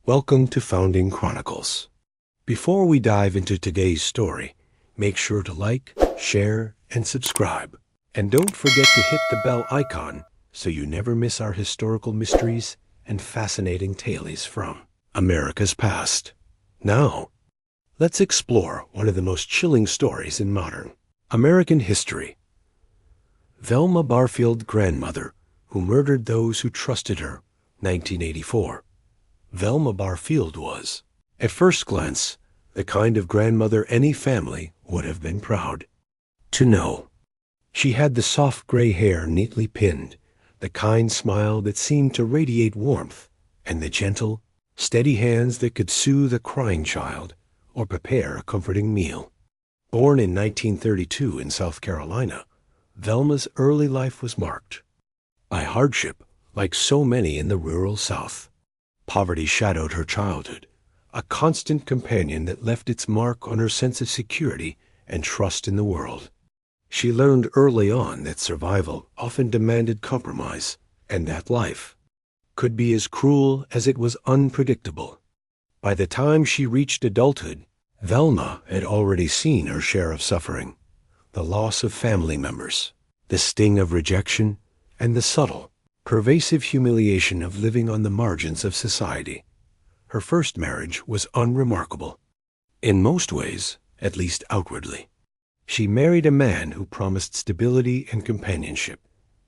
Welcome to Founding Chronicles. Before we dive into today's story, make sure to like, share, and subscribe. And don't forget to hit the bell icon so you never miss our historical mysteries and fascinating tales from America's past. Now, let's explore one of the most chilling stories in modern American history. Velma Barfield, grandmother who murdered those who trusted her, 1984. Velma Barfield was, at first glance, the kind of grandmother any family would have been proud to know. She had the soft gray hair neatly pinned, the kind smile that seemed to radiate warmth, and the gentle, steady hands that could soothe a crying child or prepare a comforting meal. Born in 1932 in South Carolina, Velma's early life was marked by hardship, like so many in the rural South. Poverty shadowed her childhood, a constant companion that left its mark on her sense of security and trust in the world. She learned early on that survival often demanded compromise, and that life could be as cruel as it was unpredictable. By the time she reached adulthood, Velma had already seen her share of suffering, the loss of family members, the sting of rejection, and the subtle, pervasive humiliation of living on the margins of society. Her first marriage was unremarkable. In most ways, at least outwardly. She married a man who promised stability and companionship,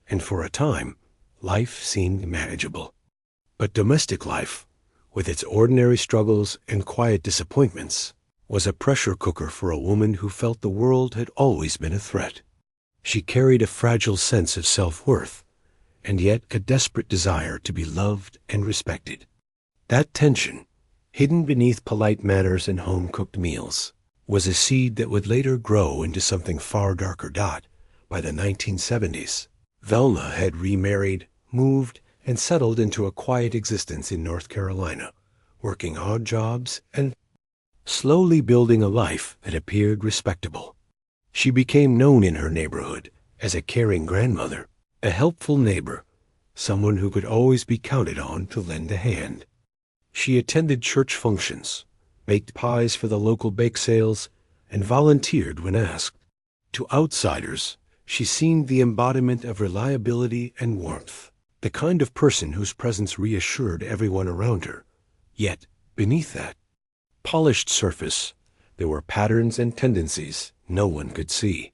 and for a time, life seemed manageable. But domestic life, with its ordinary struggles and quiet disappointments, was a pressure cooker for a woman who felt the world had always been a threat. She carried a fragile sense of self-worth, and yet a desperate desire to be loved and respected. That tension, hidden beneath polite manners and home-cooked meals, was a seed that would later grow into something far darker. By the 1970s, Velma had remarried, moved, and settled into a quiet existence in North Carolina, working odd jobs and slowly building a life that appeared respectable. She became known in her neighborhood as a caring grandmother, a helpful neighbor, someone who could always be counted on to lend a hand. She attended church functions, baked pies for the local bake sales, and volunteered when asked. To outsiders, she seemed the embodiment of reliability and warmth, the kind of person whose presence reassured everyone around her. Yet, beneath that polished surface, there were patterns and tendencies no one could see.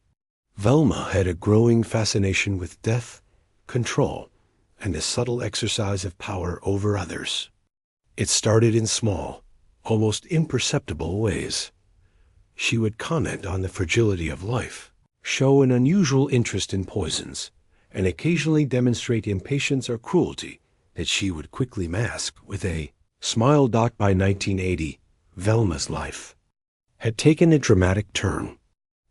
Velma had a growing fascination with death, control, and a subtle exercise of power over others. It started in small, almost imperceptible ways. She would comment on the fragility of life, show an unusual interest in poisons, and occasionally demonstrate impatience or cruelty that she would quickly mask with a smile. By 1980, Velma's life had taken a dramatic turn.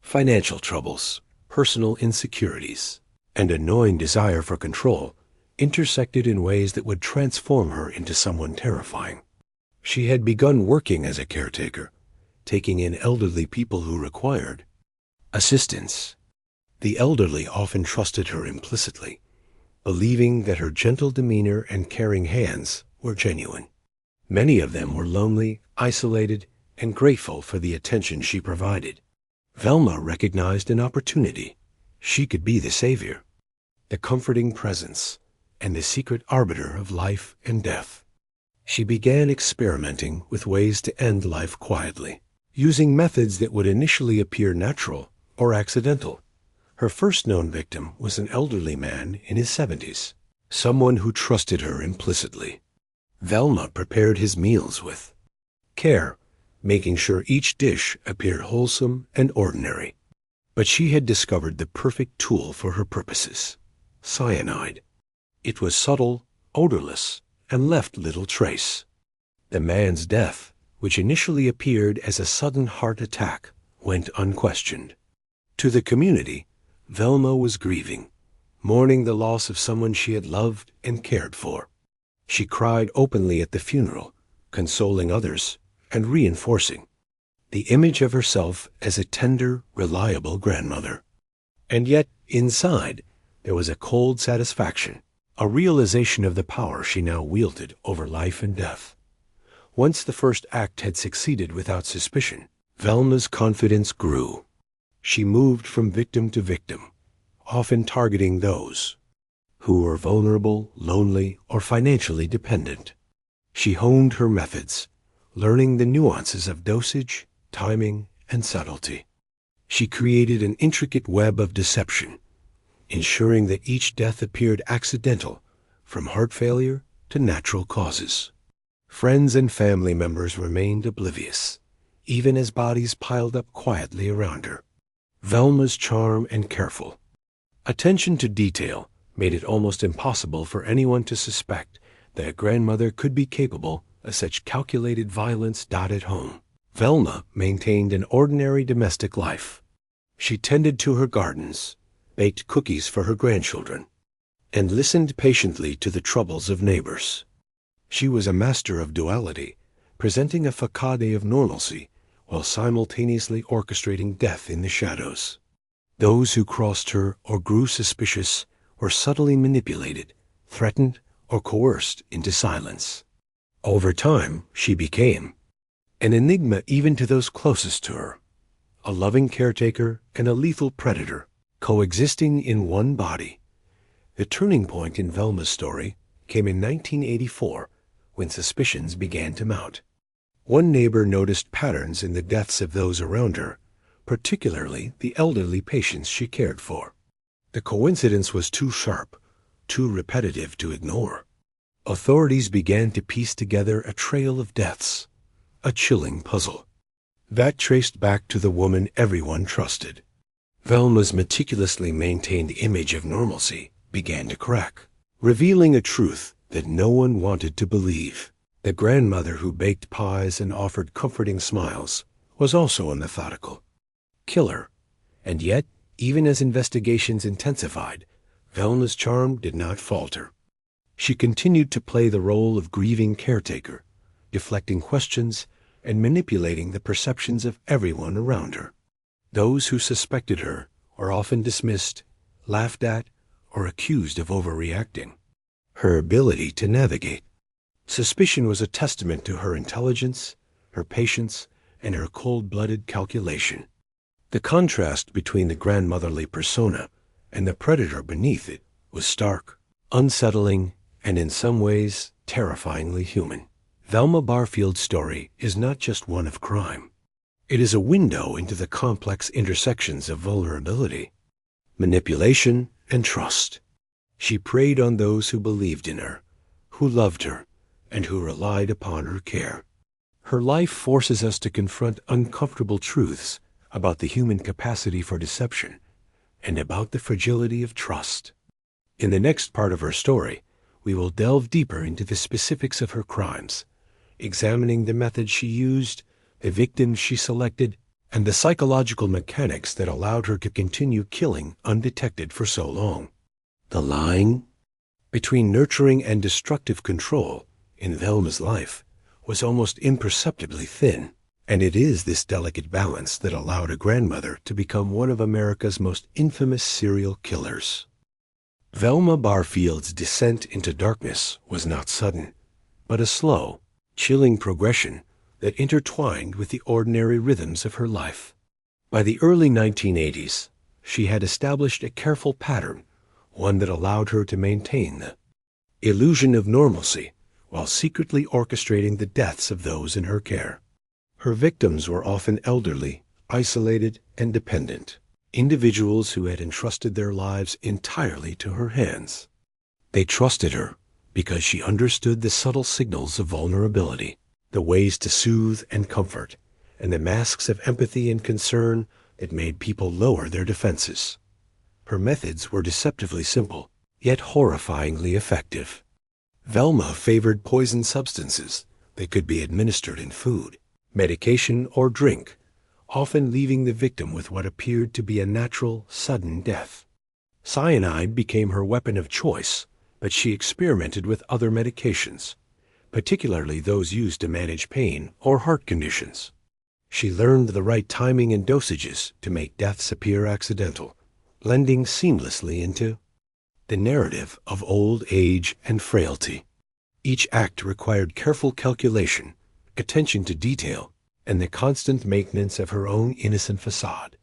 Financial troubles, personal insecurities, and a gnawing desire for control intersected in ways that would transform her into someone terrifying. She had begun working as a caretaker, taking in elderly people who required assistance. The elderly often trusted her implicitly, believing that her gentle demeanor and caring hands were genuine. Many of them were lonely, isolated, and grateful for the attention she provided. Velma recognized an opportunity. She could be the savior, the comforting presence, and the secret arbiter of life and death. She began experimenting with ways to end life quietly, using methods that would initially appear natural or accidental. Her first known victim was an elderly man in his 70s, someone who trusted her implicitly. Velma prepared his meals with care, making sure each dish appeared wholesome and ordinary. But she had discovered the perfect tool for her purposes: cyanide. It was subtle, odorless, and left little trace. The man's death, which initially appeared as a sudden heart attack, went unquestioned. To the community, Velma was grieving, mourning the loss of someone she had loved and cared for. She cried openly at the funeral, consoling others and reinforcing the image of herself as a tender, reliable grandmother. And yet, inside, there was a cold satisfaction, a realization of the power she now wielded over life and death. Once the first act had succeeded without suspicion, Velma's confidence grew. She moved from victim to victim, often targeting those who were vulnerable, lonely, or financially dependent. She honed her methods, learning the nuances of dosage, timing, and subtlety. She created an intricate web of deception, ensuring that each death appeared accidental, from heart failure to natural causes. Friends and family members remained oblivious, even as bodies piled up quietly around her. Velma's charm and careful attention to detail made it almost impossible for anyone to suspect that a grandmother could be capable of such calculated violence. At home, Velma maintained an ordinary domestic life. She tended to her gardens, baked cookies for her grandchildren, and listened patiently to the troubles of neighbors. She was a master of duality, presenting a facade of normalcy while simultaneously orchestrating death in the shadows. Those who crossed her or grew suspicious were subtly manipulated, threatened, or coerced into silence. Over time, she became an enigma even to those closest to her, a loving caretaker and a lethal predator coexisting in one body. The turning point in Velma's story came in 1984 when suspicions began to mount. One neighbor noticed patterns in the deaths of those around her, particularly the elderly patients she cared for. The coincidence was too sharp, too repetitive to ignore. Authorities began to piece together a trail of deaths, a chilling puzzle that traced back to the woman everyone trusted. Velma's meticulously maintained image of normalcy began to crack, revealing a truth that no one wanted to believe. The grandmother who baked pies and offered comforting smiles was also a methodical killer. And yet, even as investigations intensified, Velma's charm did not falter. She continued to play the role of grieving caretaker, deflecting questions and manipulating the perceptions of everyone around her. Those who suspected her were often dismissed, laughed at, or accused of overreacting. Her ability to navigate suspicion was a testament to her intelligence, her patience, and her cold-blooded calculation. The contrast between the grandmotherly persona and the predator beneath it was stark, unsettling, and in some ways terrifyingly human. Velma Barfield's story is not just one of crime. It is a window into the complex intersections of vulnerability, manipulation, and trust. She preyed on those who believed in her, who loved her, and who relied upon her care. Her life forces us to confront uncomfortable truths about the human capacity for deception and about the fragility of trust. In the next part of her story, we will delve deeper into the specifics of her crimes, examining the methods she used, the victims she selected, and the psychological mechanics that allowed her to continue killing undetected for so long. The line between nurturing and destructive control in Velma's life was almost imperceptibly thin, and it is this delicate balance that allowed a grandmother to become one of America's most infamous serial killers. Velma Barfield's descent into darkness was not sudden, but a slow, chilling progression that intertwined with the ordinary rhythms of her life. By the early 1980s, she had established a careful pattern, one that allowed her to maintain the illusion of normalcy while secretly orchestrating the deaths of those in her care. Her victims were often elderly, isolated, and dependent, individuals who had entrusted their lives entirely to her hands. They trusted her because she understood the subtle signals of vulnerability, the ways to soothe and comfort, and the masks of empathy and concern that made people lower their defenses. Her methods were deceptively simple, yet horrifyingly effective. Velma favored poison substances that could be administered in food, medication, or drink, often leaving the victim with what appeared to be a natural, sudden death. Cyanide became her weapon of choice, but she experimented with other medications, particularly those used to manage pain or heart conditions. She learned the right timing and dosages to make deaths appear accidental, blending seamlessly into the narrative of old age and frailty. Each act required careful calculation, attention to detail, and the constant maintenance of her own innocent facade.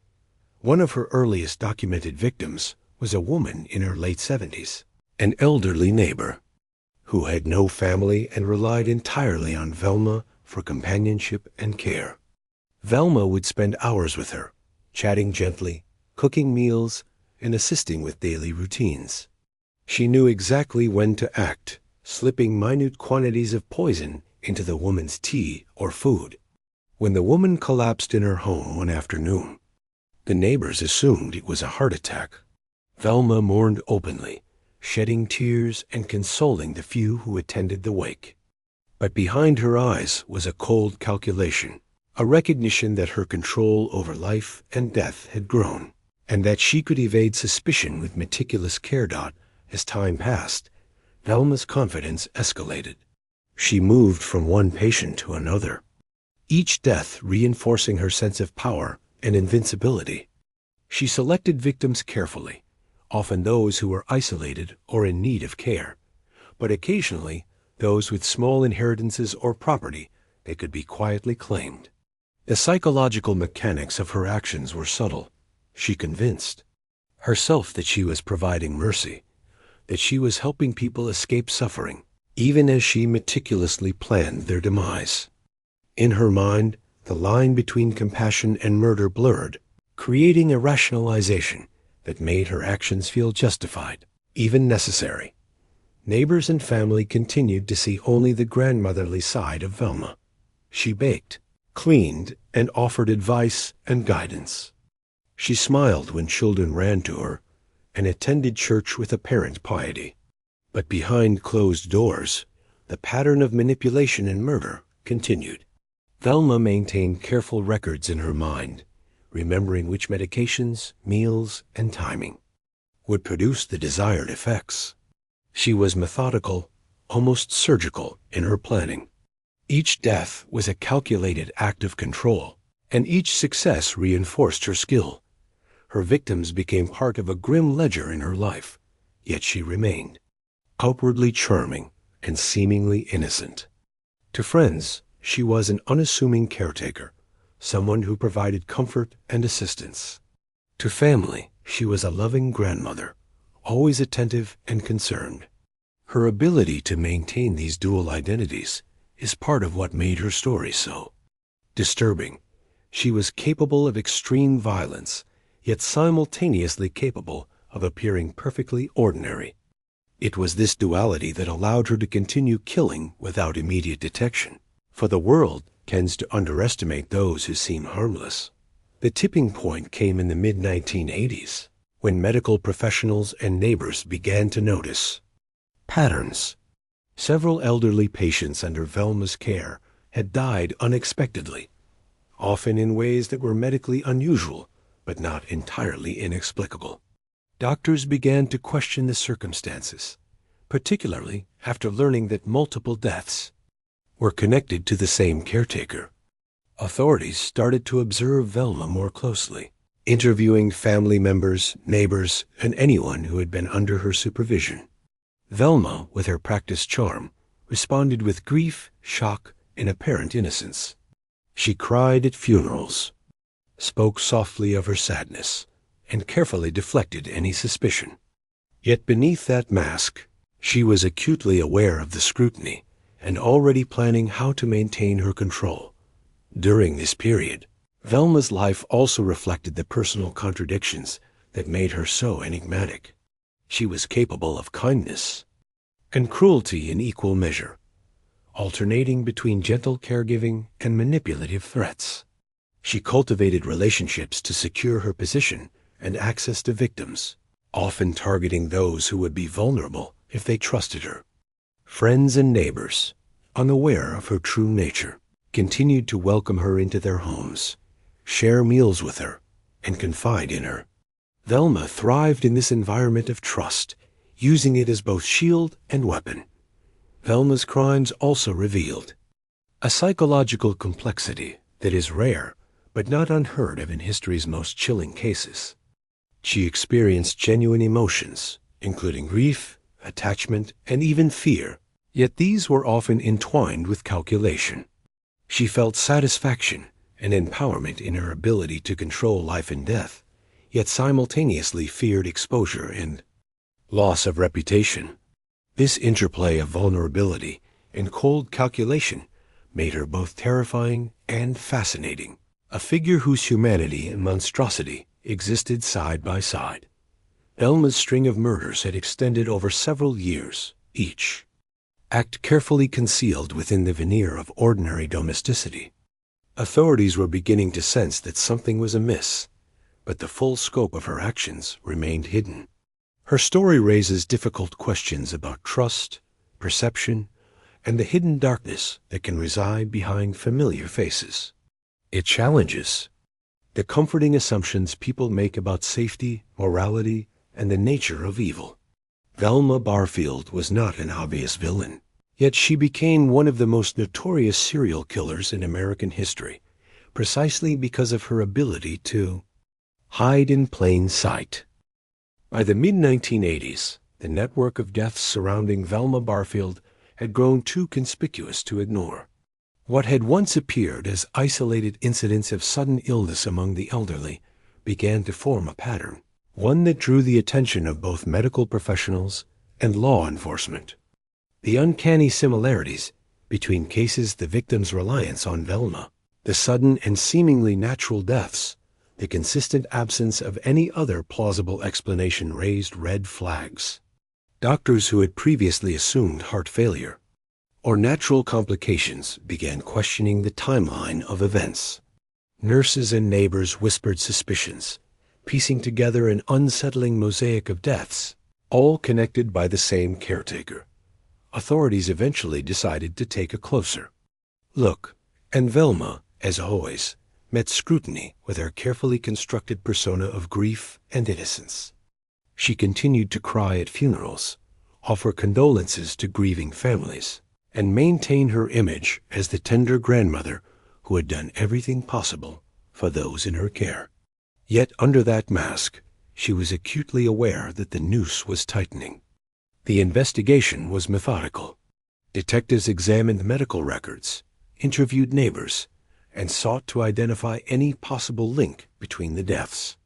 One of her earliest documented victims was a woman in her late 70s, an elderly neighbor who had no family and relied entirely on Velma for companionship and care. Velma would spend hours with her, chatting gently, cooking meals, and assisting with daily routines. She knew exactly when to act, slipping minute quantities of poison into the woman's tea or food. When the woman collapsed in her home one afternoon, the neighbors assumed it was a heart attack. Velma mourned openly, shedding tears and consoling the few who attended the wake. But behind her eyes was a cold calculation, a recognition that her control over life and death had grown, and that she could evade suspicion with meticulous care. As time passed, Velma's confidence escalated. She moved from one patient to another, each death reinforcing her sense of power and invincibility. She selected victims carefully, often those who were isolated or in need of care, but occasionally those with small inheritances or property that could be quietly claimed. The psychological mechanics of her actions were subtle. She convinced herself that she was providing mercy, that she was helping people escape suffering, even as she meticulously planned their demise. In her mind, the line between compassion and murder blurred, creating a rationalization that made her actions feel justified, even necessary. Neighbors and family continued to see only the grandmotherly side of Velma. She baked, cleaned, and offered advice and guidance. She smiled when children ran to her and attended church with apparent piety. But behind closed doors, the pattern of manipulation and murder continued. Velma maintained careful records in her mind, remembering which medications, meals, and timing would produce the desired effects. She was methodical, almost surgical in her planning. Each death was a calculated act of control, and each success reinforced her skill. Her victims became part of a grim ledger in her life, yet she remained outwardly charming and seemingly innocent. To friends, she was an unassuming caretaker, someone who provided comfort and assistance. To family, she was a loving grandmother, always attentive and concerned. Her ability to maintain these dual identities is part of what made her story so disturbing. She was capable of extreme violence, yet simultaneously capable of appearing perfectly ordinary. It was this duality that allowed her to continue killing without immediate detection, for the world tends to underestimate those who seem harmless. The tipping point came in the mid-1980s, when medical professionals and neighbors began to notice patterns. Several elderly patients under Velma's care had died unexpectedly, often in ways that were medically unusual, but not entirely inexplicable. Doctors began to question the circumstances, particularly after learning that multiple deaths were connected to the same caretaker. Authorities started to observe Velma more closely, interviewing family members, neighbors, and anyone who had been under her supervision. Velma, with her practiced charm, responded with grief, shock, and apparent innocence. She cried at funerals, spoke softly of her sadness, and carefully deflected any suspicion. Yet beneath that mask, she was acutely aware of the scrutiny and already planning how to maintain her control. During this period, Velma's life also reflected the personal contradictions that made her so enigmatic. She was capable of kindness and cruelty in equal measure, alternating between gentle caregiving and manipulative threats. She cultivated relationships to secure her position and access to victims, often targeting those who would be vulnerable if they trusted her. Friends and neighbors, unaware of her true nature, continued to welcome her into their homes, share meals with her, and confide in her. Velma thrived in this environment of trust, using it as both shield and weapon. Velma's crimes also revealed a psychological complexity that is rare but not unheard of in history's most chilling cases. She experienced genuine emotions, including grief, attachment, and even fear, yet these were often entwined with calculation. She felt satisfaction and empowerment in her ability to control life and death, yet simultaneously feared exposure and loss of reputation. This interplay of vulnerability and cold calculation made her both terrifying and fascinating, a figure whose humanity and monstrosity existed side by side. Velma's string of murders had extended over several years, each act carefully concealed within the veneer of ordinary domesticity. Authorities were beginning to sense that something was amiss, but the full scope of her actions remained hidden. Her story raises difficult questions about trust, perception, and the hidden darkness that can reside behind familiar faces. It challenges the comforting assumptions people make about safety, morality, and the nature of evil. Velma Barfield was not an obvious villain, yet she became one of the most notorious serial killers in American history, precisely because of her ability to hide in plain sight. By the mid-1980s, the network of deaths surrounding Velma Barfield had grown too conspicuous to ignore. What had once appeared as isolated incidents of sudden illness among the elderly began to form a pattern, one that drew the attention of both medical professionals and law enforcement. The uncanny similarities between cases, the victim's reliance on Velma, the sudden and seemingly natural deaths, the consistent absence of any other plausible explanation raised red flags. Doctors who had previously assumed heart failure or natural complications began questioning the timeline of events. Nurses and neighbors whispered suspicions, piecing together an unsettling mosaic of deaths, all connected by the same caretaker. Authorities eventually decided to take a closer look, and Velma, as always, met scrutiny with her carefully constructed persona of grief and innocence. She continued to cry at funerals, offer condolences to grieving families, and maintain her image as the tender grandmother who had done everything possible for those in her care. Yet under that mask, she was acutely aware that the noose was tightening. The investigation was methodical. Detectives examined medical records, interviewed neighbors, and sought to identify any possible link between the deaths.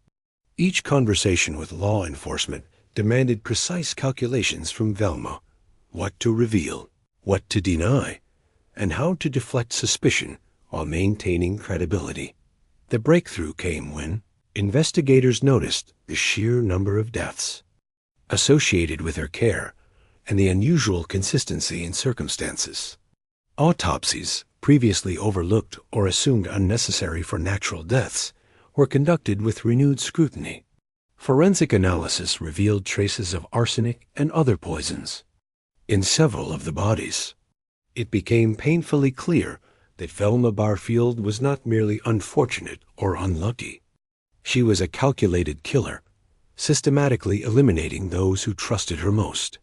Each conversation with law enforcement demanded precise calculations from Velma: what to reveal, what to deny, and how to deflect suspicion while maintaining credibility. The breakthrough came when investigators noticed the sheer number of deaths associated with her care and the unusual consistency in circumstances. Autopsies, previously overlooked or assumed unnecessary for natural deaths, were conducted with renewed scrutiny. Forensic analysis revealed traces of arsenic and other poisons in several of the bodies. It became painfully clear that Velma Barfield was not merely unfortunate or unlucky. She was a calculated killer, systematically eliminating those who trusted her most.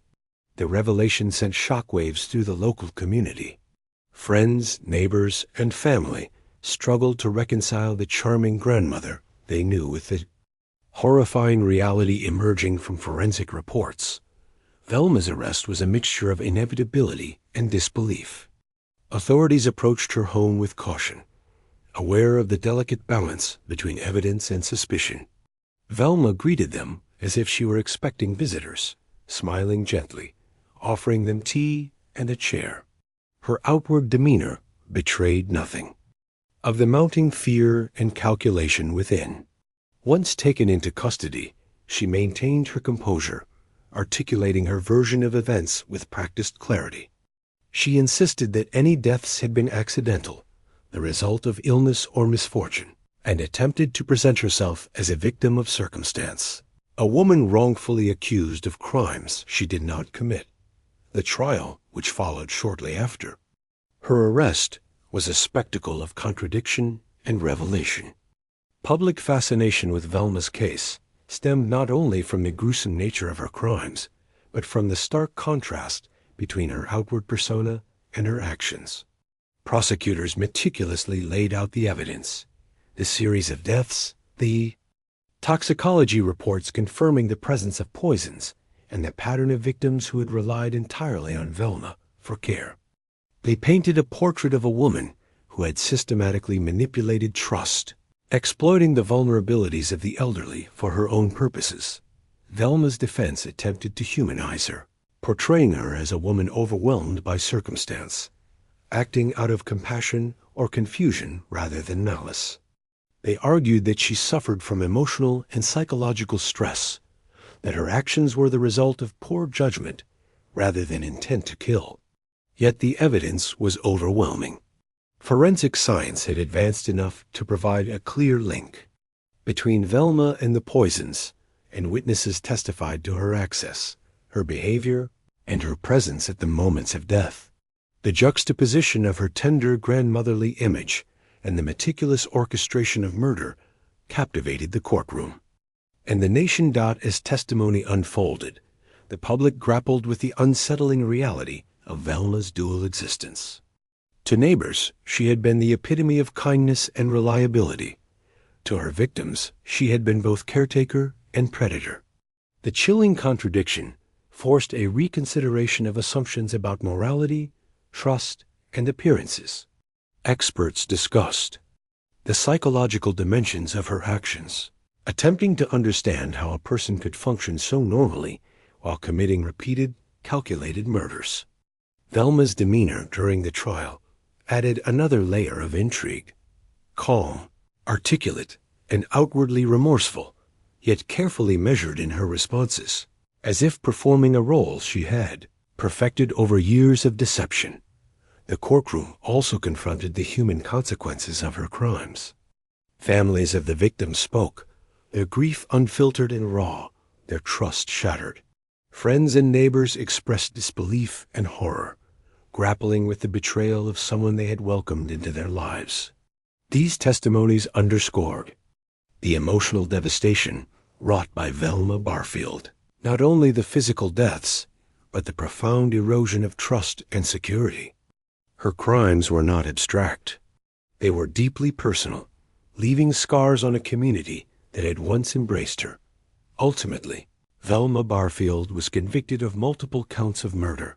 The revelation sent shockwaves through the local community. Friends, neighbors, and family struggled to reconcile the charming grandmother they knew with the horrifying reality emerging from forensic reports. Velma's arrest was a mixture of inevitability and disbelief. Authorities approached her home with caution, aware of the delicate balance between evidence and suspicion. Velma greeted them as if she were expecting visitors, smiling gently, offering them tea and a chair. Her outward demeanor betrayed nothing of the mounting fear and calculation within. Once taken into custody, she maintained her composure, articulating her version of events with practiced clarity. She insisted that any deaths had been accidental, the result of illness or misfortune, and attempted to present herself as a victim of circumstance, a woman wrongfully accused of crimes she did not commit. The trial, which followed shortly after her arrest, was a spectacle of contradiction and revelation. Public fascination with Velma's case stemmed not only from the gruesome nature of her crimes, but from the stark contrast between her outward persona and her actions. Prosecutors meticulously laid out the evidence, the series of deaths, the toxicology reports confirming the presence of poisons, and the pattern of victims who had relied entirely on Velma for care. They painted a portrait of a woman who had systematically manipulated trust, exploiting the vulnerabilities of the elderly for her own purposes. Velma's defense attempted to humanize her, portraying her as a woman overwhelmed by circumstance, acting out of compassion or confusion rather than malice. They argued that she suffered from emotional and psychological stress, that her actions were the result of poor judgment rather than intent to kill. Yet the evidence was overwhelming. Forensic science had advanced enough to provide a clear link between Velma and the poisons, and witnesses testified to her access, her behavior, and her presence at the moments of death. The juxtaposition of her tender grandmotherly image and the meticulous orchestration of murder captivated the courtroom. And the nation. As testimony unfolded, the public grappled with the unsettling reality of Velma's dual existence. To neighbors, she had been the epitome of kindness and reliability. To her victims, she had been both caretaker and predator. The chilling contradiction forced a reconsideration of assumptions about morality, trust, and appearances. Experts discussed the psychological dimensions of her actions, attempting to understand how a person could function so normally while committing repeated, calculated murders. Velma's demeanor during the trial added another layer of intrigue. Calm, articulate, and outwardly remorseful, yet carefully measured in her responses, as if performing a role she had perfected over years of deception. The courtroom also confronted the human consequences of her crimes. Families of the victims spoke, their grief unfiltered and raw, their trust shattered. Friends and neighbors expressed disbelief and horror, grappling with the betrayal of someone they had welcomed into their lives. These testimonies underscored the emotional devastation wrought by Velma Barfield. Not only the physical deaths, but the profound erosion of trust and security. Her crimes were not abstract. They were deeply personal, leaving scars on a community that had once embraced her. Ultimately, Velma Barfield was convicted of multiple counts of murder,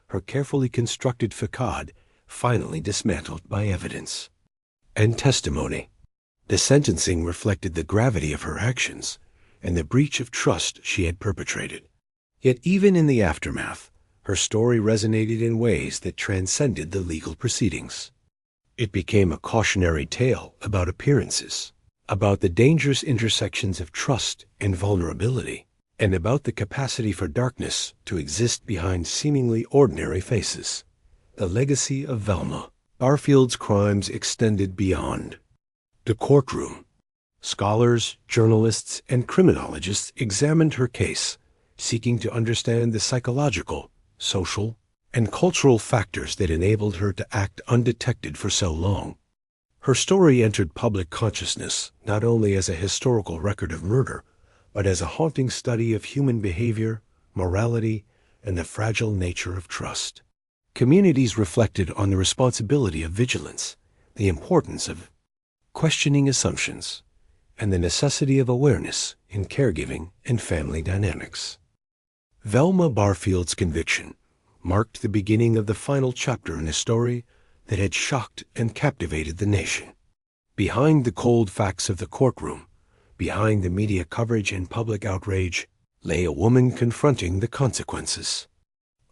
her carefully constructed facade finally dismantled by evidence and testimony. The sentencing reflected the gravity of her actions and the breach of trust she had perpetrated. Yet even in the aftermath, her story resonated in ways that transcended the legal proceedings. It became a cautionary tale about appearances, about the dangerous intersections of trust and vulnerability, and about the capacity for darkness to exist behind seemingly ordinary faces. The legacy of Velma Barfield's crimes extended beyond the courtroom. Scholars, journalists, and criminologists examined her case, seeking to understand the psychological, social, and cultural factors that enabled her to act undetected for so long. Her story entered public consciousness not only as a historical record of murder, but as a haunting study of human behavior, morality, and the fragile nature of trust. Communities reflected on the responsibility of vigilance, the importance of questioning assumptions, and the necessity of awareness in caregiving and family dynamics. Velma Barfield's conviction marked the beginning of the final chapter in a story that had shocked and captivated the nation. Behind the cold facts of the courtroom, behind the media coverage and public outrage, lay a woman confronting the consequences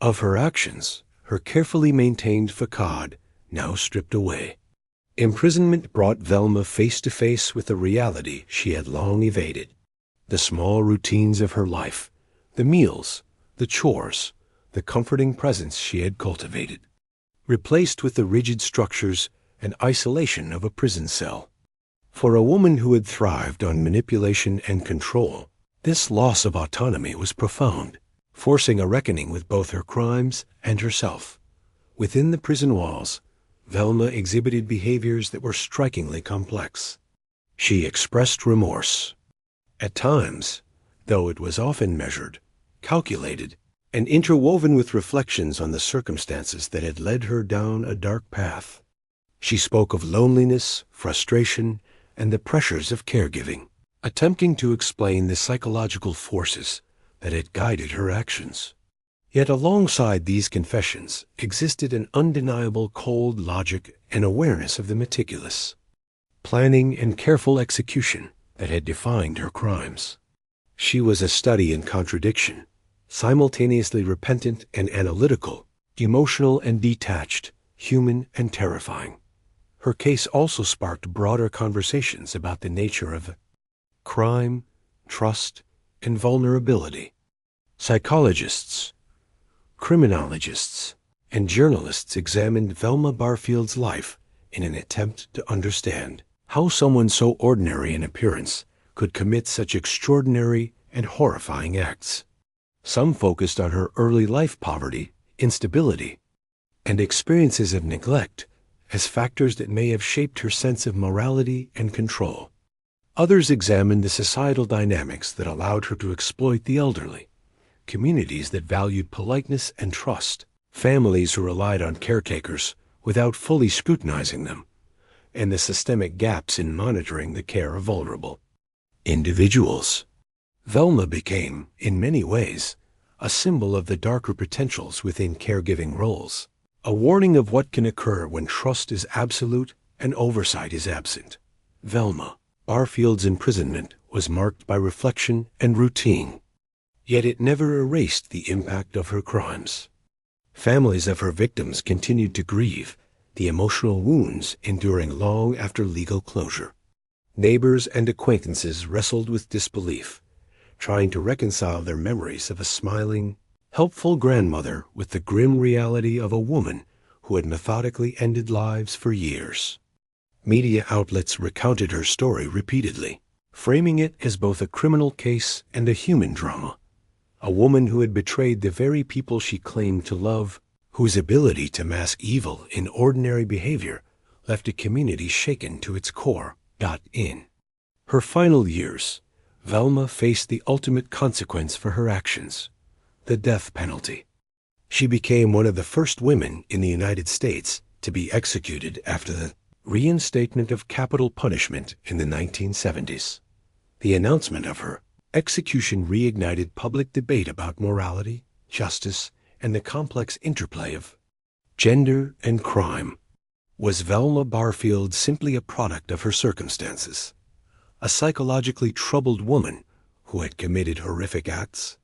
of her actions, her carefully maintained facade now stripped away. Imprisonment brought Velma face to face with a reality she had long evaded. The small routines of her life, the meals, the chores, the comforting presence she had cultivated, replaced with the rigid structures and isolation of a prison cell. For a woman who had thrived on manipulation and control, this loss of autonomy was profound, forcing a reckoning with both her crimes and herself. Within the prison walls, Velma exhibited behaviors that were strikingly complex. She expressed remorse. At times, though it was often measured, calculated, and interwoven with reflections on the circumstances that had led her down a dark path. She spoke of loneliness, frustration, and the pressures of caregiving, attempting to explain the psychological forces that had guided her actions. Yet alongside these confessions existed an undeniable cold logic and awareness of the meticulous planning and careful execution that had defined her crimes. She was a study in contradiction, simultaneously repentant and analytical, emotional and detached, human and terrifying. Her case also sparked broader conversations about the nature of crime, trust, and vulnerability. Psychologists, criminologists, and journalists examined Velma Barfield's life in an attempt to understand how someone so ordinary in appearance could commit such extraordinary and horrifying acts. Some focused on her early life poverty, instability, and experiences of neglect as factors that may have shaped her sense of morality and control. Others examined the societal dynamics that allowed her to exploit the elderly, communities that valued politeness and trust, families who relied on caretakers without fully scrutinizing them, and the systemic gaps in monitoring the care of vulnerable individuals. Velma became, in many ways, a symbol of the darker potentials within caregiving roles, a warning of what can occur when trust is absolute and oversight is absent. Velma Barfield's imprisonment was marked by reflection and routine, yet it never erased the impact of her crimes. Families of her victims continued to grieve, the emotional wounds enduring long after legal closure. Neighbors and acquaintances wrestled with disbelief, trying to reconcile their memories of a smiling, helpful grandmother with the grim reality of a woman who had methodically ended lives for years. Media outlets recounted her story repeatedly, framing it as both a criminal case and a human drama. A woman who had betrayed the very people she claimed to love, whose ability to mask evil in ordinary behavior left a community shaken to its core. In her final years, Velma faced the ultimate consequence for her actions, the death penalty. She became one of the first women in the United States to be executed after the reinstatement of capital punishment in the 1970s. The announcement of her execution reignited public debate about morality, justice, and the complex interplay of gender and crime. Was Velma Barfield simply a product of her circumstances, a psychologically troubled woman who had committed horrific acts?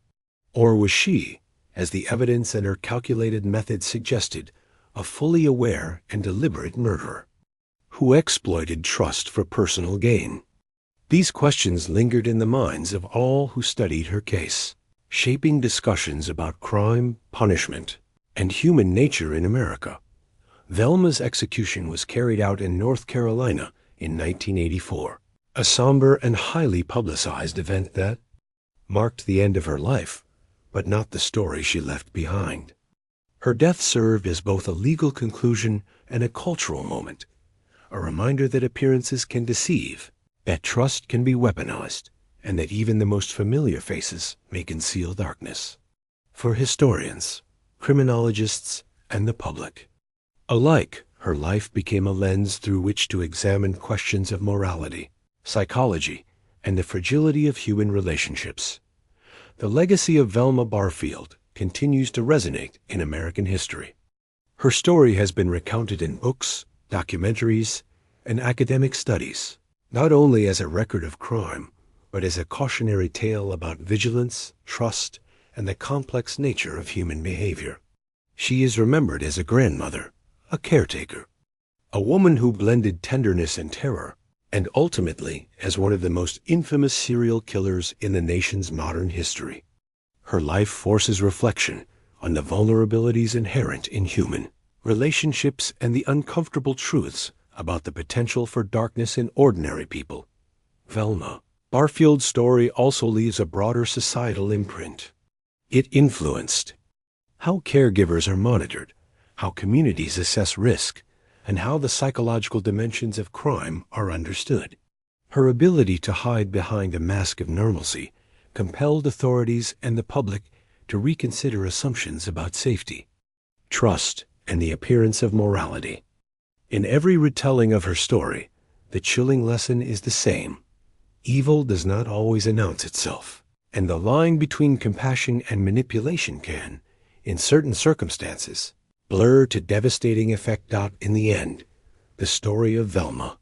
Or was she, as the evidence and her calculated methods suggested, a fully aware and deliberate murderer who exploited trust for personal gain? These questions lingered in the minds of all who studied her case, shaping discussions about crime, punishment, and human nature in America. Velma's execution was carried out in North Carolina in 1984, a somber and highly publicized event that marked the end of her life, but not the story she left behind. Her death served as both a legal conclusion and a cultural moment, a reminder that appearances can deceive, that trust can be weaponized, and that even the most familiar faces may conceal darkness. For historians, criminologists, and the public alike, her life became a lens through which to examine questions of morality, psychology, and the fragility of human relationships. The legacy of Velma Barfield continues to resonate in American history. Her story has been recounted in books, documentaries, and academic studies, not only as a record of crime, but as a cautionary tale about vigilance, trust, and the complex nature of human behavior. She is remembered as a grandmother, a caretaker, a woman who blended tenderness and terror, and ultimately as one of the most infamous serial killers in the nation's modern history. Her life forces reflection on the vulnerabilities inherent in human relationships and the uncomfortable truths about the potential for darkness in ordinary people. Velma Barfield's story also leaves a broader societal imprint. It influenced how caregivers are monitored, how communities assess risk, and how the psychological dimensions of crime are understood. Her ability to hide behind a mask of normalcy compelled authorities and the public to reconsider assumptions about safety, trust, and the appearance of morality. In every retelling of her story, the chilling lesson is the same. Evil does not always announce itself, and the line between compassion and manipulation can, in certain circumstances, blur to devastating effect. In the end, The story of Velma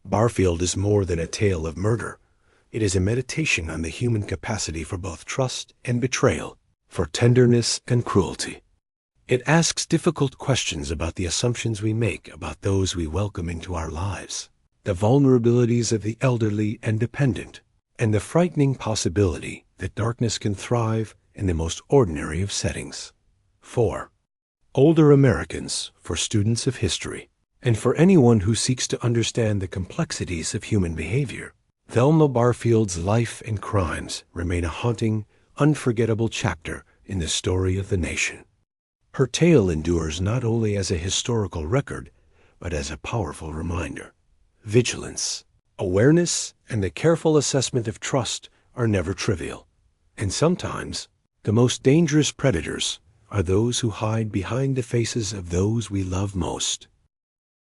Barfield is more than a tale of murder. It is a meditation on the human capacity for both trust and betrayal, for tenderness and cruelty. It asks difficult questions about the assumptions we make about those we welcome into our lives, the vulnerabilities of the elderly and dependent, and the frightening possibility that darkness can thrive in the most ordinary of settings. 4. Older Americans, for students of history, and for anyone who seeks to understand the complexities of human behavior. Velma Barfield's life and crimes remain a haunting, unforgettable chapter in the story of the nation. Her tale endures not only as a historical record, but as a powerful reminder. Vigilance, awareness, and the careful assessment of trust are never trivial. And sometimes, the most dangerous predators are those who hide behind the faces of those we love most.